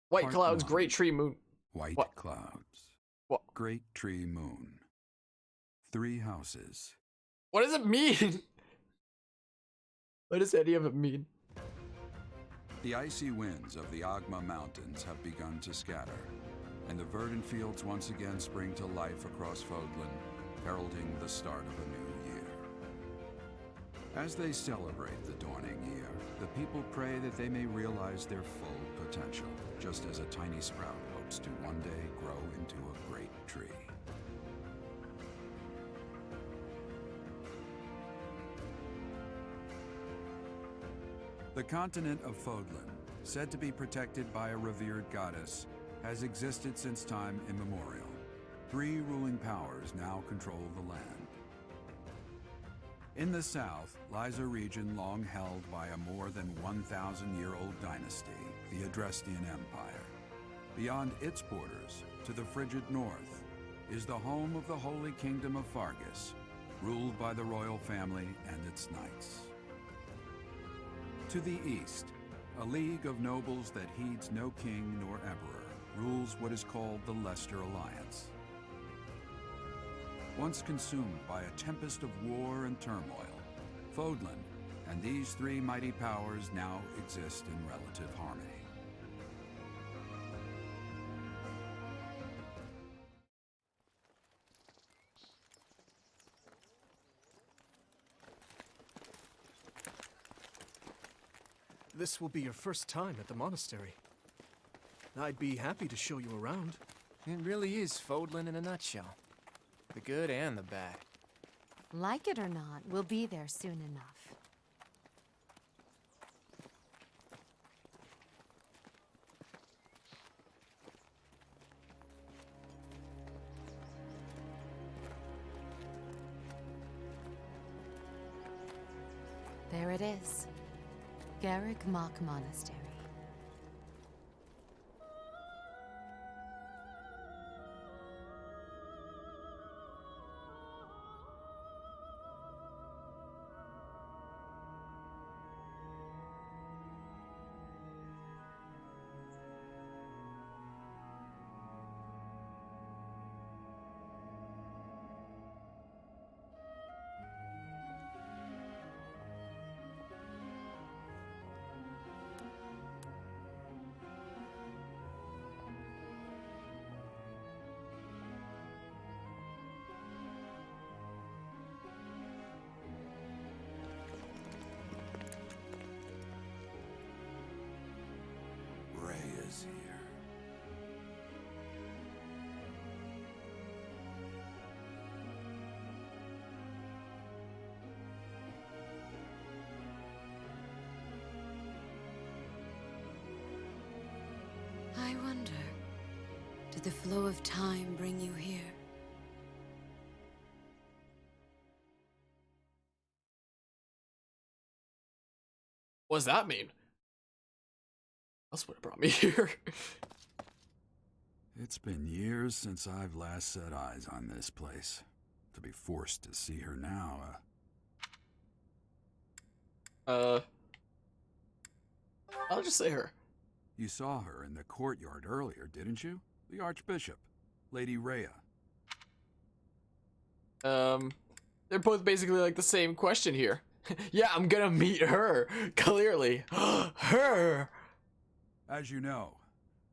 White Part clouds, 1. great tree, moon. White What? clouds. What? Great tree moon. 3 houses. What does it mean? What does any of it mean? The icy winds of the Agma Mountains have begun to scatter, and the verdant fields once again spring to life across Fodlan, heralding the start of a new year. As they celebrate the dawning year, the people pray that they may realize their full potential, just as a tiny sprout hopes to one day grow into a great tree. The continent of Fodlan, said to be protected by a revered goddess, has existed since time immemorial. 3 ruling powers now control the land. In the south lies a region long held by a more than 1,000-year-old dynasty, the Adrestian Empire. Beyond its borders, to the frigid north, is the home of the Holy Kingdom of Fargus, ruled by the royal family and its knights. To the east, a league of nobles that heeds no king nor emperor rules what is called the Leicester Alliance. Once consumed by a tempest of war and turmoil, Fodlan and these 3 mighty powers now exist in relative harmony. This will be your first time at the monastery. I'd be happy to show you around. It really is Fodlan in a nutshell. The good and the bad. Like it or not, we'll be there soon enough. There it is. Garrick Mock Monastery. Is here. I wonder, did the flow of time bring you here? What does that mean? That's what brought me here. It's been years since I've last set eyes on this place. To be forced to see her now, I'll just say her. You saw her in the courtyard earlier, didn't you? The Archbishop, Lady Rhea. They're both basically like the same question here. Yeah, I'm gonna meet her. Clearly. Her! As you know,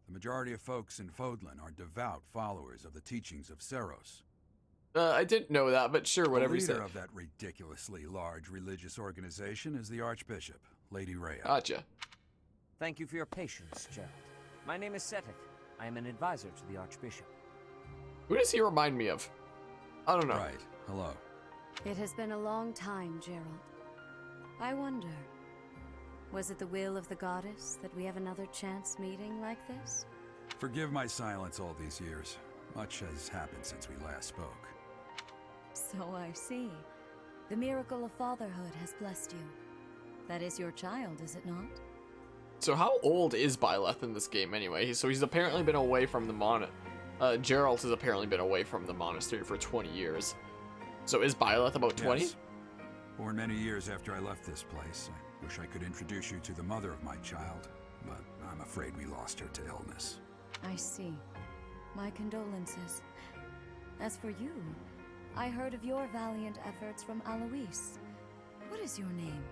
the majority of folks in Fodlan are devout followers of the teachings of Seros. I didn't know that, but sure, whatever you The say. leader of that ridiculously large religious organization is the Archbishop, Lady Rhea. Gotcha. Thank you for your patience, Gerald. My name is Setik. I am an advisor to the Archbishop. Who does he remind me of? I don't know. Right. Hello. It has been a long time, Gerald. I wonder, was it the will of the goddess that we have another chance meeting like this? Forgive my silence all these years. Much has happened since we last spoke. So I see. The miracle of fatherhood has blessed you. That is your child, is it not? So how old is Byleth in this game anyway? So he's apparently been away from the Geralt has apparently been away from the monastery for 20 years. So is Byleth about 20? Yes. Born many years after I left this place. I wish I could introduce you to the mother of my child. but I'm afraid we lost her to illness. I see. My condolences. As for you, I heard of your valiant efforts from Alois. What is your name?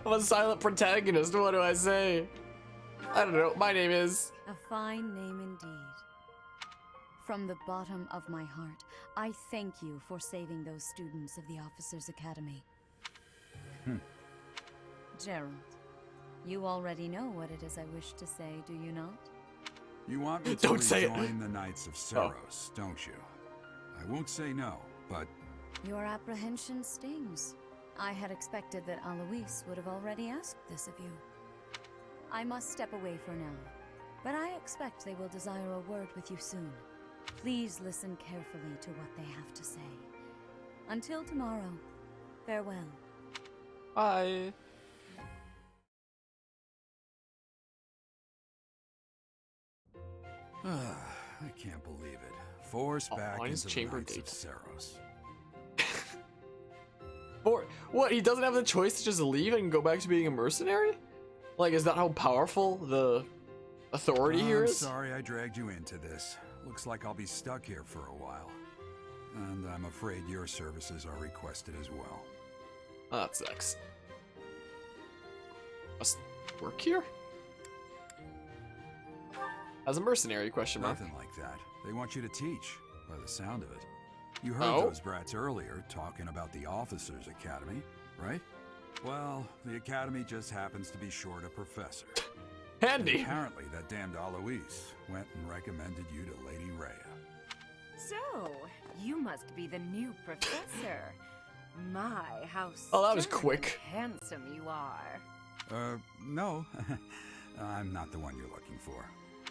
I'm a silent protagonist, what do I say? I don't know, my name is... A fine name indeed. From the bottom of my heart, I thank you for saving those students of the Officers' Academy. Gerald, you already know what it is I wish to say, do you not? You want me to Don't say it. rejoin the Knights of Seros, don't you? I won't say no, but Your apprehension stings. I had expected that Alois would have already asked this of you. I must step away for now, but I expect they will desire a word with you soon. Please listen carefully to what they have to say. Until tomorrow, farewell. Bye. I can't believe it. Forced back on his into chamber the Knights date. of Seros. Or, what, he doesn't have the choice to just leave and go back to being a mercenary? Like, is that how powerful the authority here I'm is? sorry I dragged you into this. Looks like I'll be stuck here for a while. And I'm afraid your services are requested as well. Oh, that sucks. Must work here? As a mercenary, question mark. Nothing like that. They want you to teach, by the sound of it. You heard Oh? those brats earlier talking about the Officers' Academy, right? Well, the Academy just happens to be short a professor. And Handy! apparently that damned Alois went and recommended you to Lady Rhea. So, you must be the new professor. My, how Oh, that was stern quick. and handsome you are. No. I'm not the one you're looking for.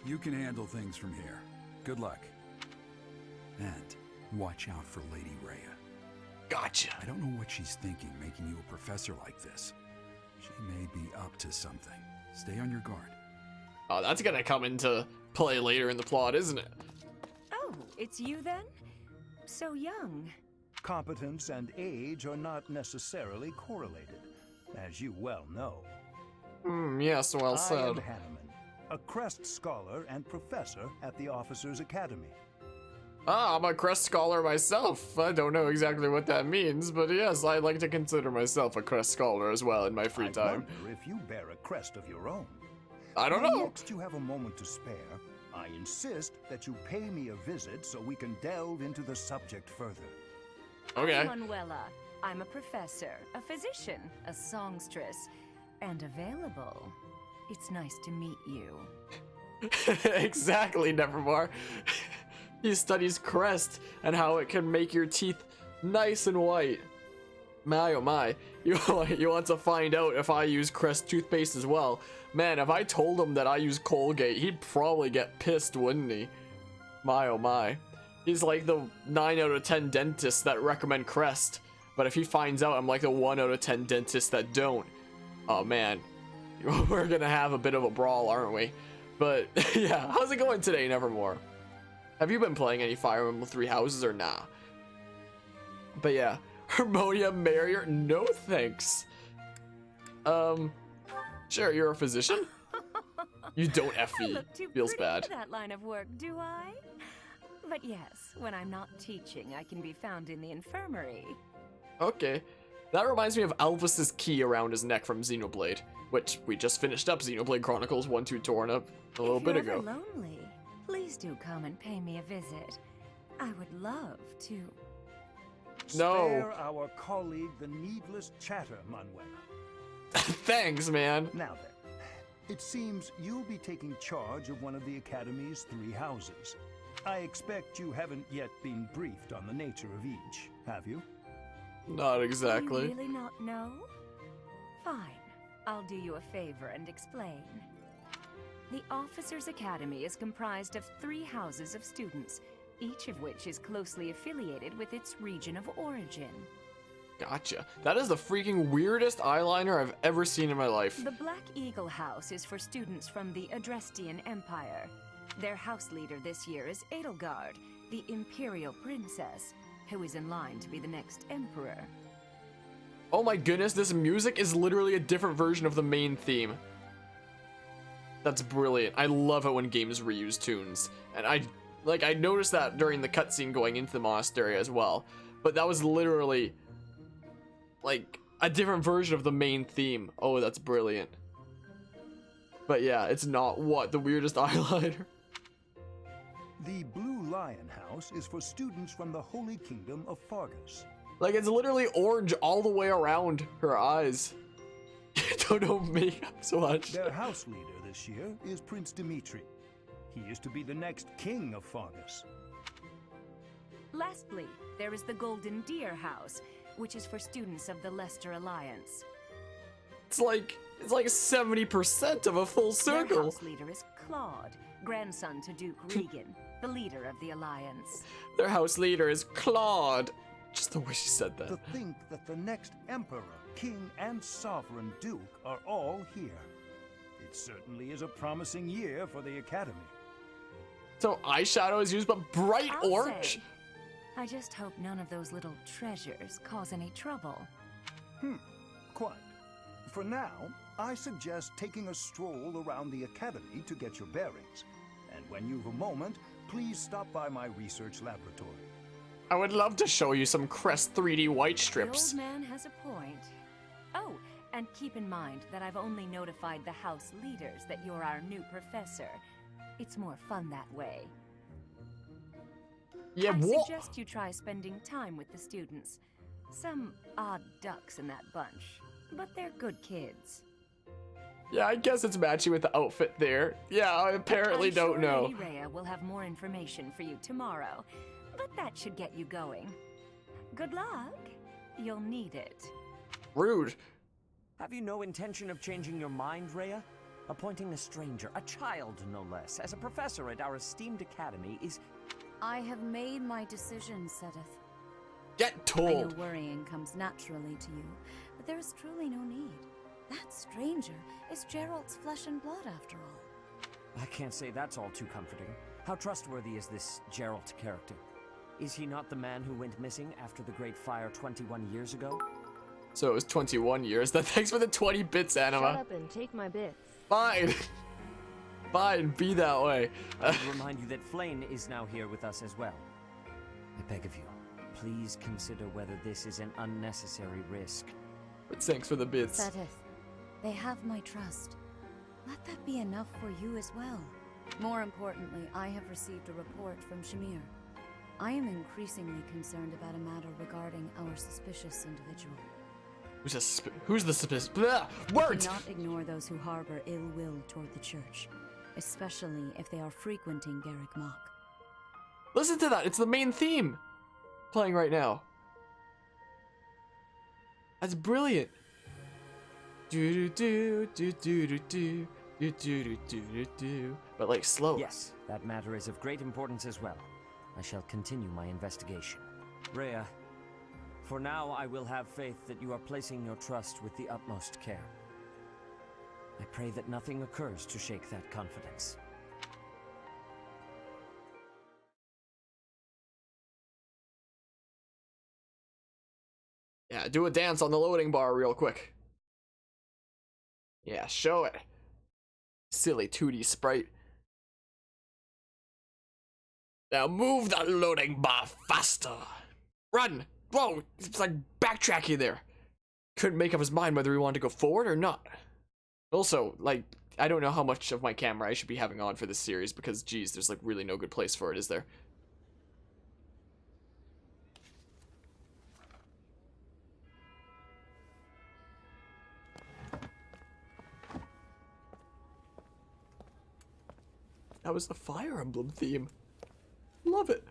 You can handle things from here. Good luck. And watch out for Lady Rhea. Gotcha. I don't know what she's thinking making you a professor like this. She may be up to something. Stay on your guard. Oh, that's gonna come into play later in the plot, isn't it? Oh, it's you then? So young. Competence and age are not necessarily correlated, as you well know. Yes, well I am said. Hanneman, a Crest Scholar and Professor at the Officers' Academy. Ah, I'm a Crest Scholar myself. I don't know exactly what that means, but yes, I like to consider myself a Crest Scholar as well in my free I time. wonder if you bear a crest of your own. I don't When know. next you have a moment to spare, I insist that you pay me a visit so we can delve into the subject further. Okay. I'm Manuela. I'm a professor, a physician, a songstress, and available. It's nice to meet you. Exactly, Nevermore. He studies Crest and how it can make your teeth nice and white. My oh my, you want to find out if I use Crest toothpaste as well. Man, if I told him that I use Colgate, he'd probably get pissed, wouldn't he? My oh my. He's like the 9 out of 10 dentists that recommend Crest. But if he finds out I'm like the 1 out of 10 dentists that don't, oh man, we're gonna have a bit of a brawl, aren't we? But yeah, how's it going today, Nevermore? Have you been playing any Fire Emblem 3 Houses or nah? But yeah, Harmonia Marrier, no thanks. Sure, you're a physician? You don't I FE. look too Feels pretty bad. for that line of work, do I? But yes, when I'm not teaching, I can be found in the infirmary. Okay. That reminds me of Elvis's key around his neck from Xenoblade, which we just finished up Xenoblade Chronicles 1-2 torn up a little If bit you're ago. ever lonely, please do come and pay me a visit. I would love to. No. Spare our colleague the needless chatter, Manuela. Thanks, man. Now then, it seems you'll be taking charge of one of the Academy's 3 houses. I expect you haven't yet been briefed on the nature of each, have you? Not Do exactly. you really not know? Fine. I'll do you a favor and explain. The Officers' Academy is comprised of 3 houses of students, each of which is closely affiliated with its region of origin. Gotcha. That is the freaking weirdest eyeliner I've ever seen in my life. The Black Eagle House is for students from the Adrestian Empire. Their house leader this year is Edelgard, the Imperial Princess, who is in line to be the next Emperor. Oh my goodness, this music is literally a different version of the main theme. That's brilliant. I love it when games reuse tunes. And I noticed that during the cutscene going into the monastery as well. But that was literally like a different version of the main theme. Oh, that's brilliant. But yeah, it's not the weirdest eyeliner. The Blue Lion House is for students from the Holy Kingdom of Fargus. Like, it's literally orange all the way around her eyes. Don't know makeup so much. Their house leader this year is Prince Dimitri. He is to be the next king of Fargus. Lastly, there is the Golden Deer House, which is for students of the Leicester Alliance. It's like 70% of a full Their circle. house leader is Claude, grandson to Duke Regan, the leader of the Alliance. Their house leader is Claude. Just the way she said that. To think that the next emperor, king, and sovereign duke are all here. It certainly is a promising year for the Academy. So eyeshadow is used, but bright I'll orange? say, I just hope none of those little treasures cause any trouble. Quite. For now, I suggest taking a stroll around the Academy to get your bearings. And when you've a moment, please stop by my research laboratory. I would love to show you some Crest 3D white strips. The old man has a point. Oh, and keep in mind that I've only notified the house leaders that you're our new professor. It's more fun that way. Yeah, I what? suggest you try spending time with the students. Some odd ducks in that bunch, but they're good kids. Yeah, I guess it's matching with the outfit there. Yeah, I apparently I'm don't sure know. Lady Rhea will have more information for you tomorrow, but that should get you going. Good luck. You'll need it. Rude. Have you no intention of changing your mind, Rhea? Appointing a stranger, a child no less, as a professor at our esteemed academy is... I have made my decision, Sedith. Get I know told. worrying comes naturally to you, but there is truly no need. That stranger is Geralt's flesh and blood, after all. I can't say that's all too comforting. How trustworthy is this Geralt character? Is he not the man who went missing after the Great Fire 21 years ago? So it was 21 years. Then thanks for the 20 bits, Anima. Shut up and take my bits. Fine. Fine, be that way. I will remind you that Flame is now here with us as well. I beg of you, please consider whether this is an unnecessary risk. But thanks for the bits. Sedith, they have my trust. Let that be enough for you as well. More importantly, I have received a report from Shamir. I am increasingly concerned about a matter regarding our suspicious individual. Who's the suspicious? Blah, words! Do not ignore those who harbor ill will toward the church, especially if they are frequenting Garrick Mach. Listen to that. It's the main theme playing right now. That's brilliant. Do do do do do do do do do do do do. But like slow. Yes, that matter is of great importance as well. I shall continue my investigation. Rhea, for now I will have faith that you are placing your trust with the utmost care. I pray that nothing occurs to shake that confidence. Yeah, do a dance on the loading bar real quick. Yeah, show it. Silly 2D sprite. Now move the loading bar faster. Run! Whoa! It's like backtracking there. Couldn't make up his mind whether he wanted to go forward or not. Also, like, I don't know how much of my camera I should be having on for this series because, geez, there's like really no good place for it, is there? That was the Fire Emblem theme. Love it.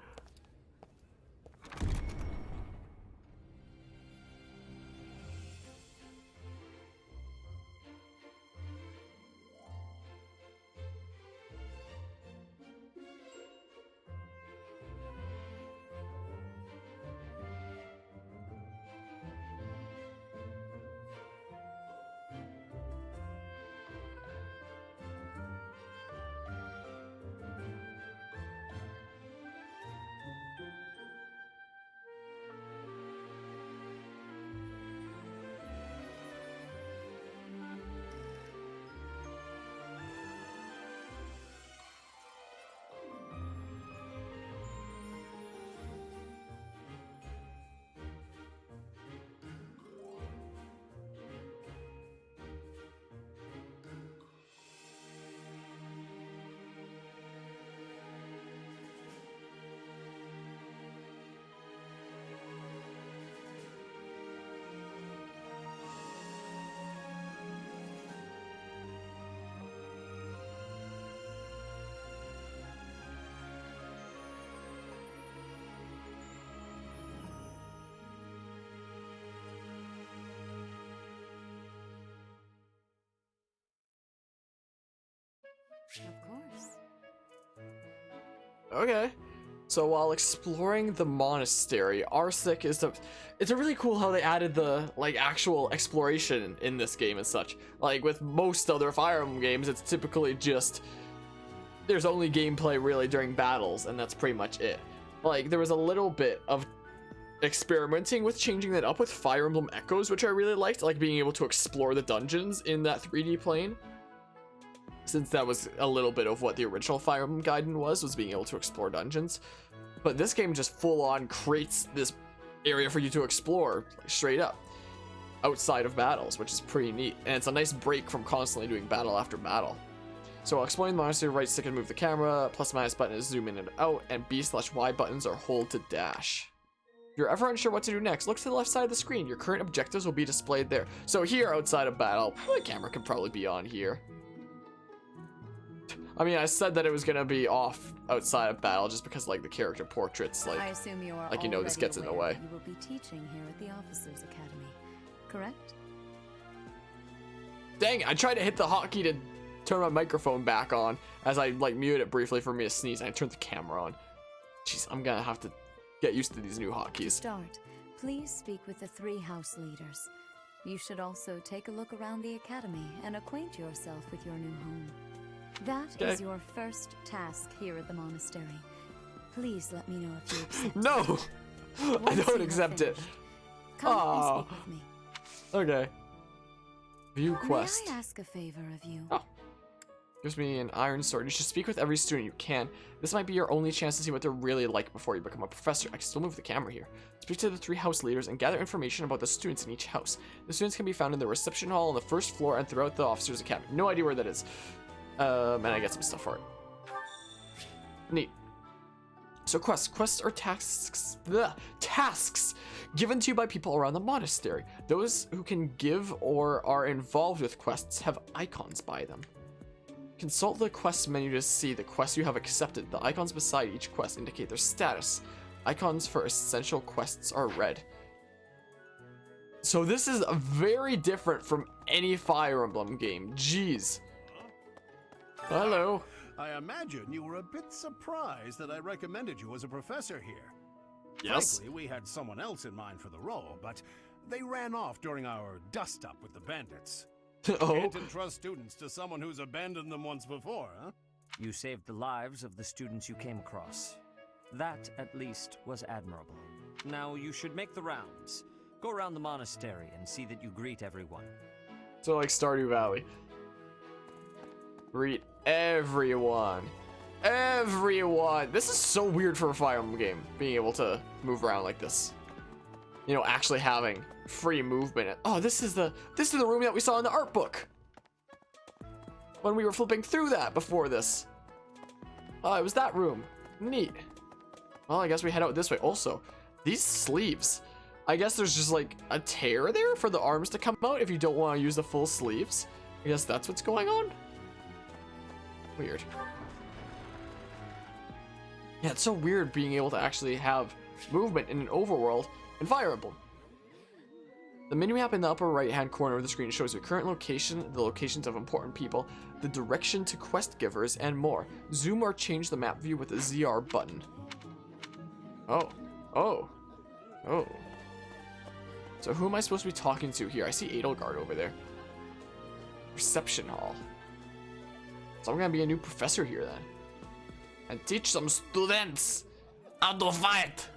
Okay. So while exploring the monastery, Arsik is it's a really cool how they added the like actual exploration in this game and such. Like with most other Fire Emblem games, it's typically just there's only gameplay really during battles, and that's pretty much it. Like there was a little bit of experimenting with changing that up with Fire Emblem Echoes, which I really liked, like being able to explore the dungeons in that 3D plane. Since that was a little bit of what the original Fire Emblem Gaiden was being able to explore dungeons. But this game just full on creates this area for you to explore, like, straight up, outside of battles, which is pretty neat. And it's a nice break from constantly doing battle after battle. So while exploring the monastery, right stick and move the camera, plus minus button is zoom in and out, and B/Y buttons are hold to dash. If you're ever unsure what to do next, look to the left side of the screen. Your current objectives will be displayed there. So here, outside of battle, the camera can probably be on here. I mean, I said that it was gonna be off outside of battle just because, like, the character portraits, like, I assume you are like, you know, this already gets in the aware way. that you will be teaching here at the Officers Academy, correct? Dang, I tried to hit the hotkey to turn my microphone back on as I, like, muted it briefly for me to sneeze, and I turned the camera on. Jeez, I'm gonna have to get used to these new To hotkeys. start, please speak with the 3 house leaders. You should also take a look around the academy and acquaint yourself with your new home. That is Okay. your first task here at the monastery. Please let me know if you accept. No! I Once you don't have accept it. finished, come Aw. and speak with me. Okay. View quest. May I ask a favor of you? Oh. Gives me an iron sword. You should speak with every student you can. This might be your only chance to see what they're really like before you become a professor. I can still move the camera here. Speak to the 3 house leaders and gather information about the students in each house. The students can be found in the reception hall on the 1st floor and throughout the officers' academy. No idea where that is. And I get some stuff for it. Neat. So quests are tasks given to you by people around the monastery. Those who can give or are involved with quests have icons by them. Consult the quest menu to see the quests you have accepted. The icons beside each quest indicate their status. Icons for essential quests are red. So this is very different from any Fire Emblem game. Jeez. Hello. I imagine you were a bit surprised that I recommended you as a professor here. Yes. Frankly, we had someone else in mind for the role, but they ran off during our dust-up with the bandits. Oh. Can't entrust students to someone who's abandoned them once before, huh? You saved the lives of the students you came across. That, at least, was admirable. Now you should make the rounds. Go around the monastery and see that you greet everyone. So like Stardew Valley. Greet everyone. Everyone. This is so weird for a Fire Emblem game, being able to move around like this. You know, actually having free movement. Oh, this is the room that we saw in the art book. When we were flipping through that before this. Oh, it was that room. Neat. Well, I guess we head out this way. Also, these sleeves. I guess there's just like a tear there for the arms to come out if you don't want to use the full sleeves. I guess that's what's going on. Weird. Yeah, it's so weird being able to actually have movement in an overworld in Fire Emblem. The minimap in the upper right-hand corner of the screen shows your current location, the locations of important people, the direction to quest givers, and more. Zoom or change the map view with the ZR button. Oh. Oh. Oh. So who am I supposed to be talking to here? I see Edelgard over there. Reception hall. So I'm gonna be a new professor here then. And teach some students how to fight.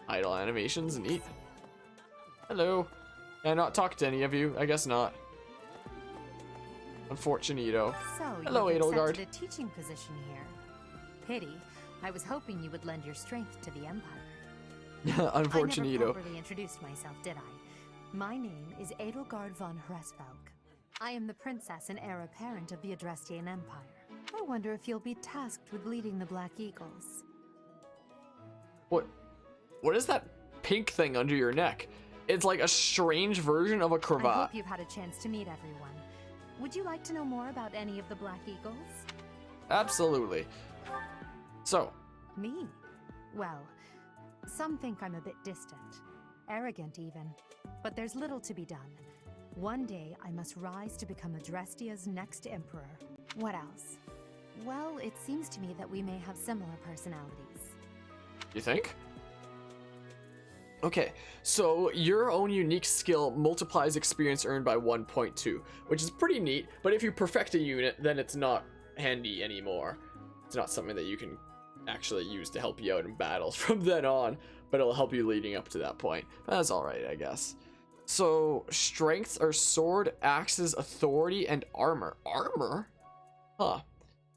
Idle animations, neat. Hello. Can I not talk to any of you? I guess not. Unfortunito. So, Hello, you've Edelgard. accepted a teaching position here. Pity. I was hoping you would lend your strength to the Empire. I never Unfortunito. properly introduced myself, did I? My name is Edelgard von Hresvelg. I am the princess and heir apparent of the Adrestian Empire. I wonder if you'll be tasked with leading the Black Eagles. What is that pink thing under your neck? It's like a strange version of a I cravat. hope you've had a chance to meet everyone. Would you like to know more about any of the Black Eagles? Absolutely. So, Me? Well, some think I'm a bit distant. Arrogant, even. But there's little to be done. One day, I must rise to become Adrestia's next emperor. What else? Well, it seems to me that we may have similar personalities. You think? Okay, so your own unique skill multiplies experience earned by 1.2, which is pretty neat, but if you perfect a unit, then it's not handy anymore. It's not something that you can actually use to help you out in battles from then on, but it'll help you leading up to that point. That's alright, I guess. So, strengths are sword, axes, authority, and armor. Armor? Huh.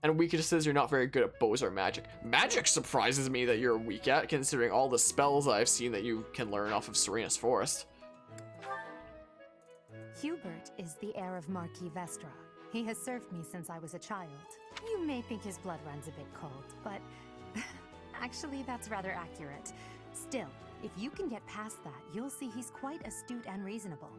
And weaknesses, you're not very good at bows or magic. Magic surprises me that you're weak at, considering all the spells I've seen that you can learn off of Serena's Forest. Hubert is the heir of Marquis Vestra. He has served me since I was a child. You may think his blood runs a bit cold, but actually that's rather accurate. Still, if you can get past that, you'll see he's quite astute and reasonable.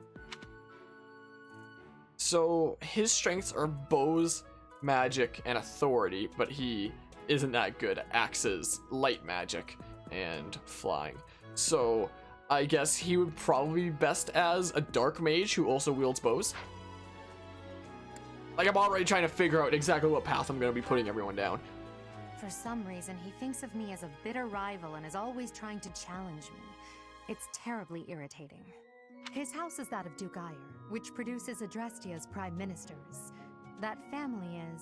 So his strengths are bows, magic, and authority, but he isn't that good at axes, light magic, and flying. So I guess he would probably be best as a dark mage who also wields bows. Like, I'm already trying to figure out exactly what path I'm going to be putting everyone down. For some reason, he thinks of me as a bitter rival and is always trying to challenge me. It's terribly irritating. His house is that of Duke Ire, which produces Adrestia's prime ministers. That family is,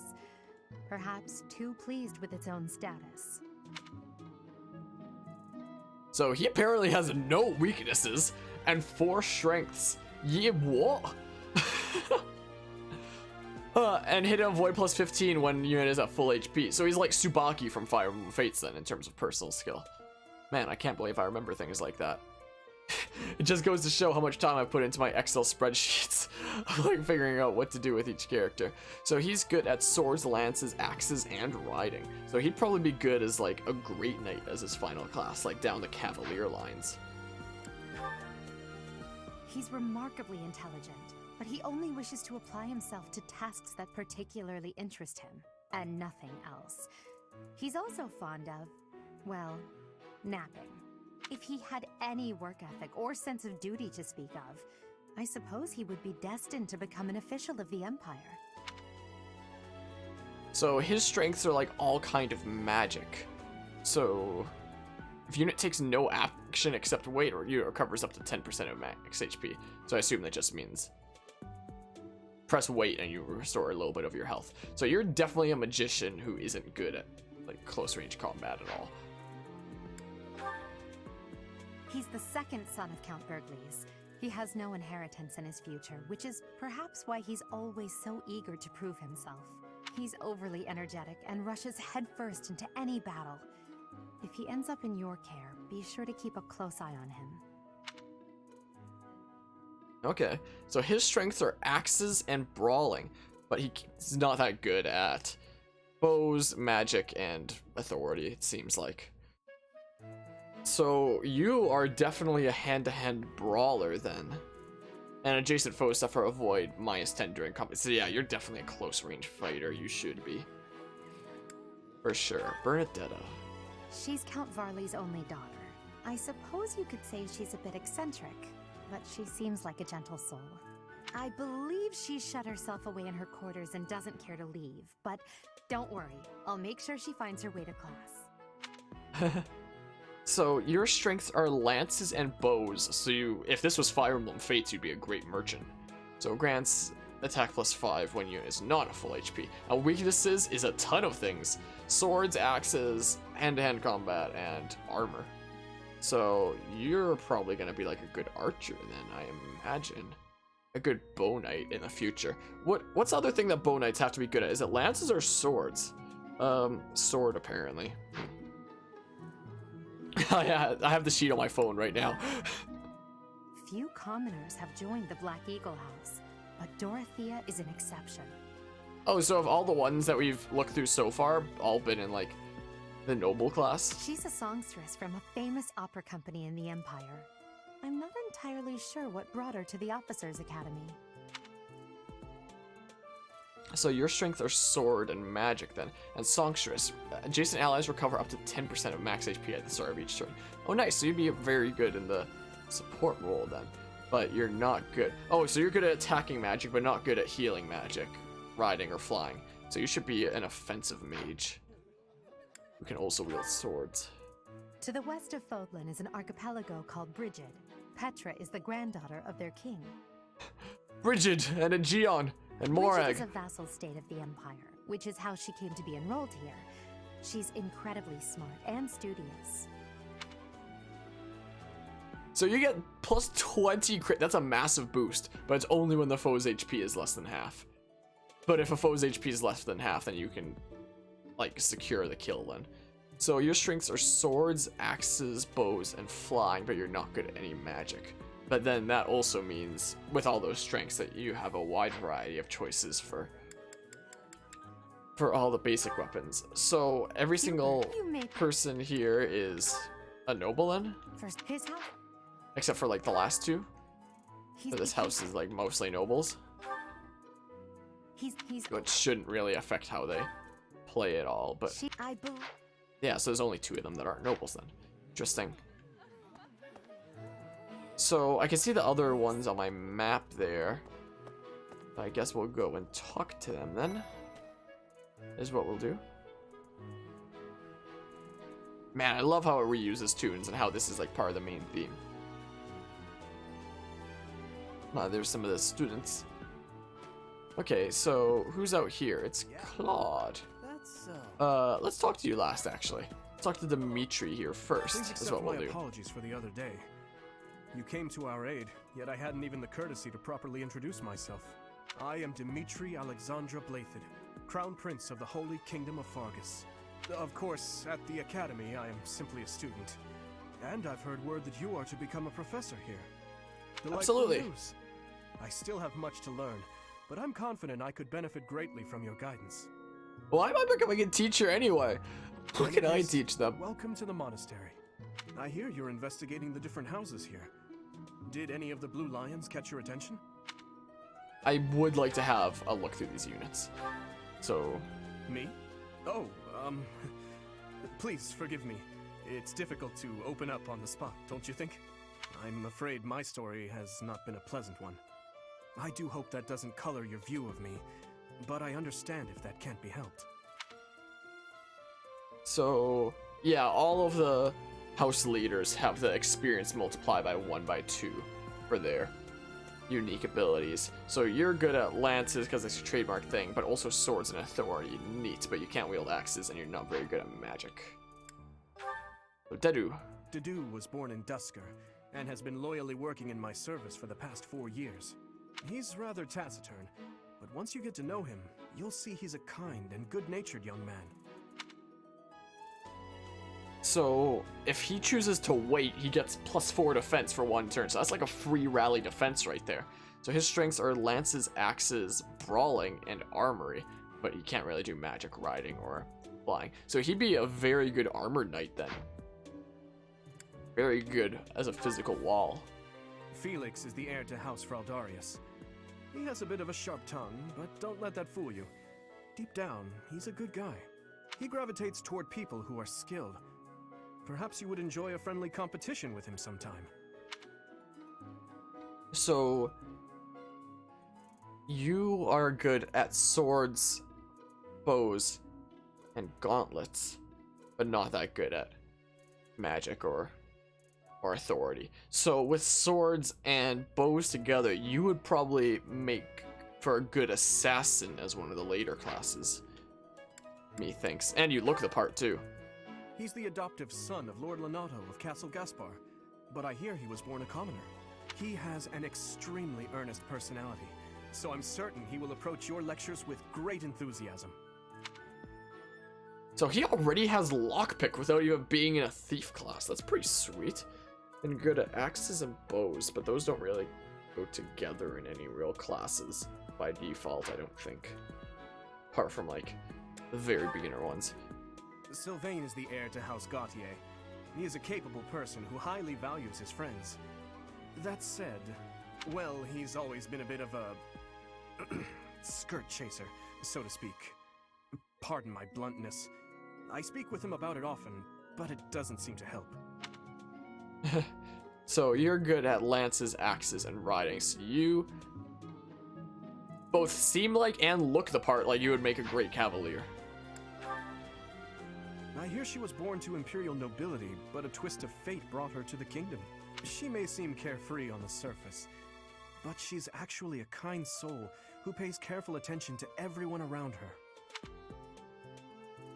perhaps, too pleased with its own status. So he apparently has no weaknesses and 4 strengths. Yeah, what? And hit a void plus 15 when unit is at full HP. So he's like Tsubaki from Fire Emblem Fates then in terms of personal skill. Man, I can't believe I remember things like that. It just goes to show how much time I put into my Excel spreadsheets of like figuring out what to do with each character. So he's good at swords, lances, axes, and riding. So he'd probably be good as like a Great Knight as his final class, like down the Cavalier lines. He's remarkably intelligent, but he only wishes to apply himself to tasks that particularly interest him, and nothing else. He's also fond of, well, napping. If he had any work ethic or sense of duty to speak of, I suppose he would be destined to become an official of the Empire. So his strengths are like all kind of magic. So if unit takes no action except wait, or unit recovers up to 10% of max HP. So I assume that just means press wait and you restore a little bit of your health. So you're definitely a magician who isn't good at like close range combat at all. He's the second son of Count Bergles. He has no inheritance in his future, which is perhaps why he's always so eager to prove himself. He's overly energetic and rushes headfirst into any battle. If he ends up in your care, be sure to keep a close eye on him. Okay, so his strengths are axes and brawling, but he's not that good at bows, magic, and authority, it seems like. So you are definitely a hand-to-hand brawler then. And adjacent foes suffer avoid -10 during combat. So yeah, you're definitely a close range fighter, you should be. For sure. Bernadetta. She's Count Varley's only daughter. I suppose you could say she's a bit eccentric, but she seems like a gentle soul. I believe she's shut herself away in her quarters and doesn't care to leave, but don't worry, I'll make sure she finds her way to class. So your strengths are lances and bows, so if this was Fire Emblem Fates, you'd be a great merchant. So grants attack plus 5 when unit is not a full HP. Now weaknesses is a ton of things. Swords, axes, hand-to-hand combat, and armor. So you're probably going to be like a good archer then, I imagine. A good bow knight in the future. What's the other thing that bow knights have to be good at? Is it lances or swords? Sword apparently. I have the sheet on my phone right now. Few commoners have joined the Black Eagle House, but Dorothea is an exception. Oh, so of all the ones that we've looked through so far, all been in like the noble class? She's a songstress from a famous opera company in the Empire. I'm not entirely sure what brought her to the Officers' Academy. So your strengths are sword and magic then, and songstress. Adjacent allies recover up to 10% of max HP at the start of each turn. Oh nice, so you'd be very good in the support role then, but you're not good. Oh, so you're good at attacking magic, but not good at healing magic, riding, or flying. So you should be an offensive mage who can also wield swords. To the west of Fodlan is an archipelago called Brigid. Petra is the granddaughter of their king. Brigid and Aegeon and Morag. Brigid is a vassal state of the Empire, which is how she came to be enrolled here. She's incredibly smart and studious. So you get plus 20 crit. That's a massive boost, but it's only when the foe's HP is less than half. But if a foe's HP is less than half, then you can, like, secure the kill then. So your strengths are swords, axes, bows, and flying, but you're not good at any magic. But then that also means, with all those strengths, that you have a wide variety of choices for all the basic weapons. So every single person here is a noble then? First, his house? Except for, like, the last two. So this house is, like, mostly nobles. Which shouldn't really affect how they play at all, but... Yeah, so there's only 2 of them that aren't nobles then. Interesting. So, I can see the other ones on my map there. I guess we'll go and talk to them then. Is what we'll do. Man, I love how it reuses tunes and how this is like part of the main theme. There's some of the students. Okay, so who's out here? It's Claude. Let's talk to you last, actually. Let's talk to Dimitri here first. Please Is what we'll do. Apologies for the other day. You came to our aid, yet I hadn't even the courtesy to properly introduce myself. I am Dimitri Alexandra Byleth, Crown Prince of the Holy Kingdom of Fargus. Of course, at the Academy, I am simply a student. And I've heard word that you are to become a professor here. Delightful Absolutely. news. I still have much to learn, but I'm confident I could benefit greatly from your guidance. Why am I becoming a teacher anyway? What can I teach them? Welcome to the monastery. I hear you're investigating the different houses here. Did any of the blue lions catch your attention? I would like to have a look through these units. So... Me? Oh, please forgive me. It's difficult to open up on the spot, don't you think? I'm afraid my story has not been a pleasant one. I do hope that doesn't color your view of me, but I understand if that can't be helped. So, yeah, all of the house leaders have the experience multiplied by 1 by 2 for their unique abilities. So you're good at lances because it's a trademark thing, but also swords and authority. Neat, but you can't wield axes and you're not very good at magic. So Dedu. Dedu was born in Dusker and has been loyally working in my service for the past 4 years. He's rather taciturn, but once you get to know him, you'll see he's a kind and good-natured young man. So, if he chooses to wait, he gets +4 defense for 1 turn. So that's like a free rally defense right there. So his strengths are lances, axes, brawling, and armory. But he can't really do magic, riding, or flying. So he'd be a very good armored knight then. Very good as a physical wall. Felix is the heir to House Fraldarius. He has a bit of a sharp tongue, but don't let that fool you. Deep down, he's a good guy. He gravitates toward people who are skilled. Perhaps you would enjoy a friendly competition with him sometime. So, you are good at swords, bows, and gauntlets, but not that good at magic or authority. So with swords and bows together, you would probably make for a good assassin as one of the later classes. Methinks. And you look the part too. He's the adoptive son of Lord Lenato of Castle Gaspar, but I hear he was born a commoner. He has an extremely earnest personality, so I'm certain he will approach your lectures with great enthusiasm. So he already has lockpick without even being in a thief class. That's pretty sweet. And good at axes and bows, but those don't really go together in any real classes by default, I don't think. Apart from, like, the very beginner ones. Sylvain is the heir to House Gautier. He is a capable person who highly values his friends. That said, well, he's always been a bit of a skirt chaser, so to speak. Pardon my bluntness. I speak with him about it often, but it doesn't seem to help. So you're good at lances, axes, and riding. So you both seem like and look the part, like you would make a great cavalier. I hear she was born to imperial nobility, but a twist of fate brought her to the kingdom. She may seem carefree on the surface, but she's actually a kind soul who pays careful attention to everyone around her.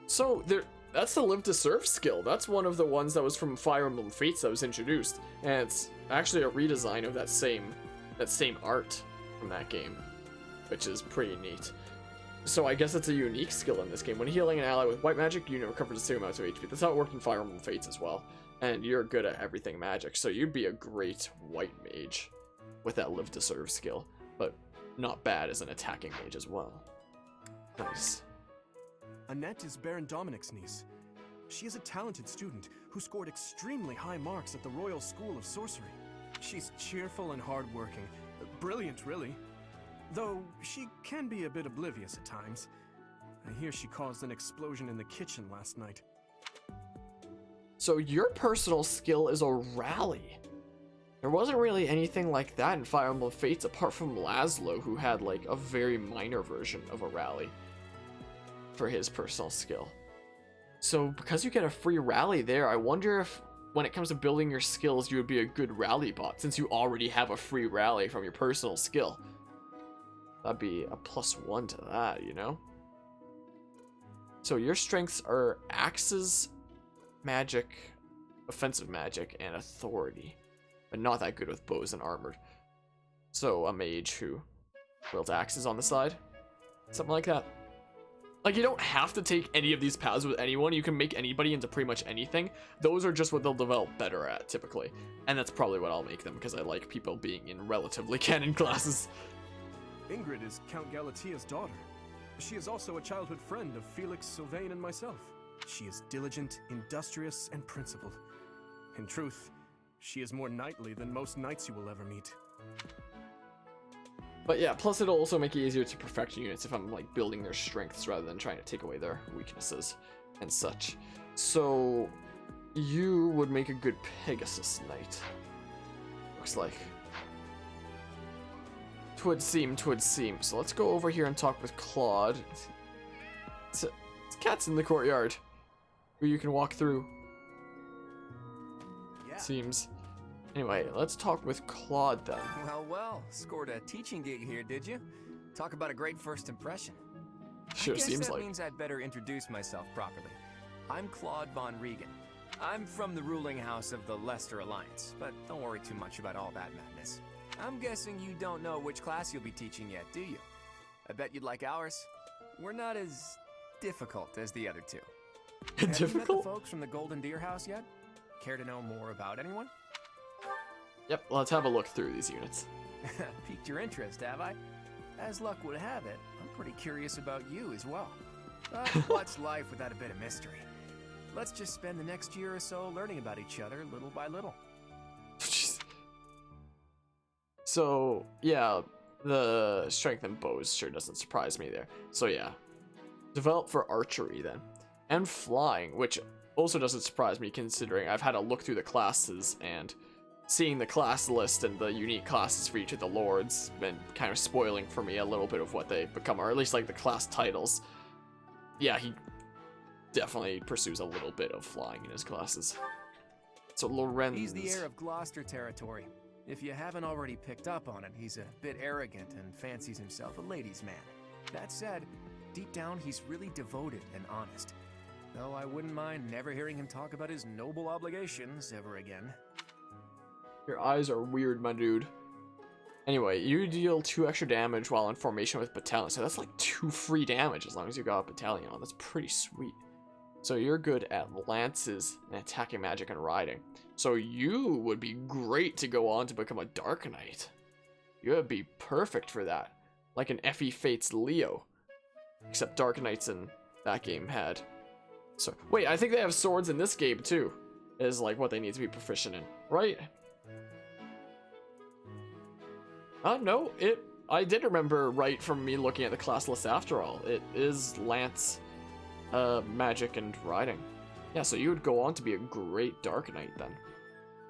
So that's the live to serve skill. That's one of the ones that was from Fire Emblem Fates that was introduced, and it's actually a redesign of that same art from that game, which is pretty neat. So I guess it's a unique skill in this game. When healing an ally with white magic, you recover the same amount of HP. That's how it worked in Fire Emblem Fates as well. And you're good at everything magic, so you'd be a great white mage with that live to serve skill, but not bad as an attacking mage as well. Nice. Annette is Baron Dominic's niece. She is a talented student who scored extremely high marks at the Royal School of Sorcery. She's cheerful and hardworking. Brilliant, really. Though she can be a bit oblivious at times. I hear she caused an explosion in the kitchen last night. So your personal skill is a rally. There wasn't really anything like that in Fire Emblem Fates apart from Laszlo, who had like a very minor version of a rally for his personal skill. So because you get a free rally there, I wonder if when it comes to building your skills, you would be a good rally bot since you already have a free rally from your personal skill. That'd be a +1 to that, you know? So your strengths are axes, magic, offensive magic, and authority. But not that good with bows and armored. So a mage who wields axes on the side. Something like that. Like, you don't have to take any of these paths with anyone. You can make anybody into pretty much anything. Those are just what they'll develop better at, typically. And that's probably what I'll make them, because I like people being in relatively canon classes. Ingrid is Count Galatia's daughter. She is also a childhood friend of Felix, Sylvain, and myself. She is diligent, industrious, and principled. In truth, she is more knightly than most knights you will ever meet. But yeah, plus it'll also make it easier to perfect units if I'm like building their strengths rather than trying to take away their weaknesses and such. So you would make a good Pegasus Knight. Looks like. Twould seem. So let's go over here and talk with Claude. It's cats in the courtyard where you can walk through. Yeah. Seems. Anyway, let's talk with Claude then. Well, scored a teaching gig here, did you? Talk about a great first impression. Sure, I guess seems that like. means I'd better introduce myself properly. I'm Claude von Regan. I'm from the ruling house of the Leicester Alliance, but don't worry too much about all that madness. I'm guessing you don't know which class you'll be teaching yet, do you? I bet you'd like ours. We're not as difficult as the other two. Have you met the folks from the Golden Deer House yet? Care to know more about anyone? Yep, let's have a look through these units. Piqued your interest, have I? As luck would have it, I'm pretty curious about you as well. But what's life without a bit of mystery? Let's just spend the next year or so learning about each other little by little. So, yeah, the strength and bows sure doesn't surprise me there. So yeah, develop for archery then. And flying, which also doesn't surprise me considering I've had a look through the classes and seeing the class list and the unique classes for each of the lords been kind of spoiling for me a little bit of what they become, or at least like the class titles. Yeah, he definitely pursues a little bit of flying in his classes. So Lorenz... He's the heir of Gloucester territory. If you haven't already picked up on it, he's a bit arrogant and fancies himself a ladies' man. That said, deep down he's really devoted and honest. Though I wouldn't mind never hearing him talk about his noble obligations ever again. Your eyes are weird, my dude. Anyway, you deal 2 extra damage while in formation with battalion. So that's like 2 free damage as long as you got a battalion on. That's pretty sweet. So you're good at lances and attacking magic and riding. So you would be great to go on to become a Dark Knight. You would be perfect for that. Like an Effie Fates Leo. Except Dark Knights in that game had. So wait, I think they have swords in this game too. Is like what they need to be proficient in, right? No, I did remember right from me looking at the class list after all. It is lance, magic, and riding. Yeah, so you would go on to be a great Dark Knight then.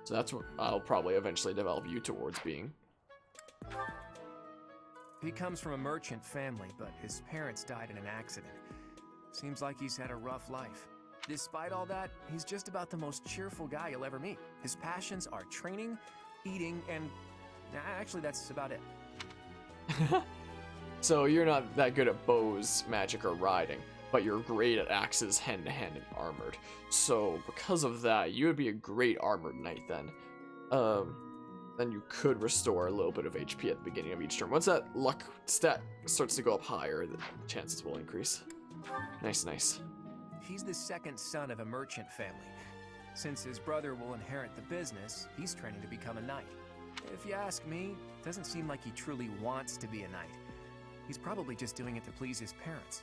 So that's what I'll probably eventually develop you towards being. He comes from a merchant family, but his parents died in an accident. Seems like he's had a rough life. Despite all that, he's just about the most cheerful guy you'll ever meet. His passions are training, eating, and actually that's about it. So you're not that good at bows, magic, or riding, but you're great at axes, hand-to-hand, and armored. So because of that, you would be a great armored knight then. Then you could restore a little bit of HP at the beginning of each turn. Once that luck stat starts to go up higher, the chances will increase. Nice, nice. He's the second son of a merchant family. Since his brother will inherit the business, he's training to become a knight. If you ask me, it doesn't seem like he truly wants to be a knight. He's probably just doing it to please his parents.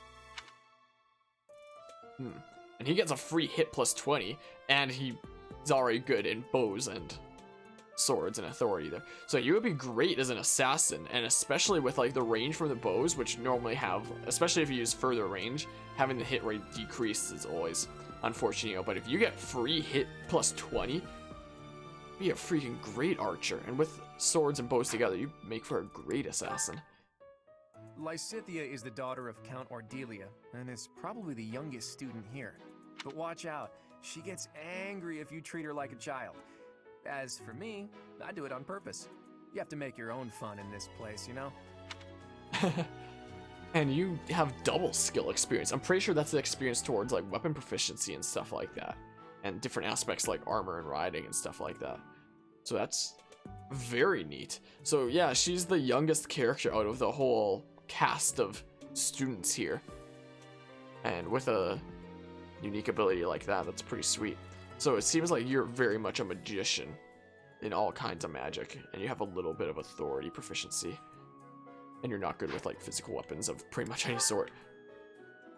And he gets a free hit plus 20, and he's already good in bows and swords and authority there. So you would be great as an assassin, and especially with like the range from the bows, which normally have, especially if you use further range, having the hit rate decreased is always unfortunate. But if you get free hit plus 20, be a freaking great archer, and with swords and bows together, you make for a great assassin. Lysithea is the daughter of Count Ordelia, and is probably the youngest student here. But watch out, she gets angry if you treat her like a child. As for me, I do it on purpose. You have to make your own fun in this place, you know? And you have double skill experience. I'm pretty sure that's the experience towards like weapon proficiency and stuff like that. And different aspects like armor and riding and stuff like that. So that's very neat. So yeah, she's the youngest character out of the whole cast of students here. And with a unique ability like that, that's pretty sweet. So it seems like you're very much a magician in all kinds of magic, and you have a little bit of authority proficiency. And you're not good with like physical weapons of pretty much any sort.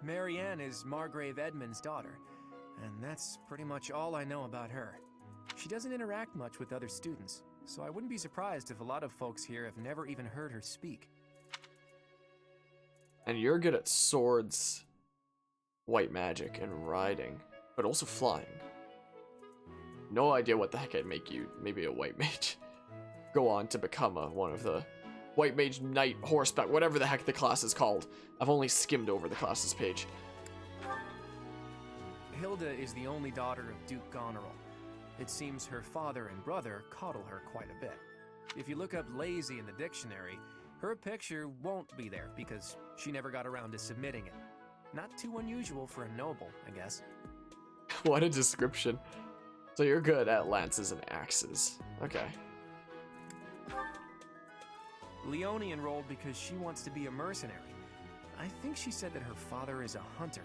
Marianne is Margrave Edmund's daughter, and that's pretty much all I know about her. She doesn't interact much with other students, so I wouldn't be surprised if a lot of folks here have never even heard her speak. And you're good at swords, white magic, and riding, but also flying. No idea what the heck I'd make you. Maybe a white mage. Go on to become one of the white mage, knight, horseback, whatever the heck the class is called. I've only skimmed over the classes page. Hilda is the only daughter of Duke Goneril. It seems her father and brother coddle her quite a bit. If you look up lazy in the dictionary, her picture won't be there because she never got around to submitting it. Not too unusual for a noble, I guess. What a description. So you're good at lances and axes. Okay. Leonie enrolled because she wants to be a mercenary. I think she said that her father is a hunter.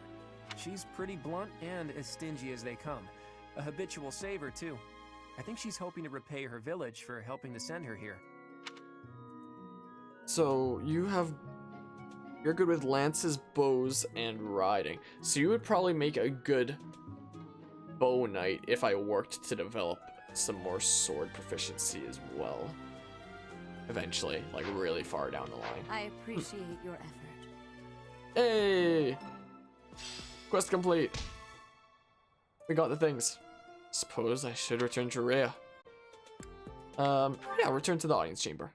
She's pretty blunt and as stingy as they come. A habitual saver, too. I think she's hoping to repay her village for helping to send her here. So you're good with lances, bows, and riding. So you would probably make a good bow knight if I worked to develop some more sword proficiency as well. Eventually, like really far down the line. I appreciate your effort. Hey! Quest complete. We got the things. Suppose I should return to Rhea. Yeah, return to the audience chamber.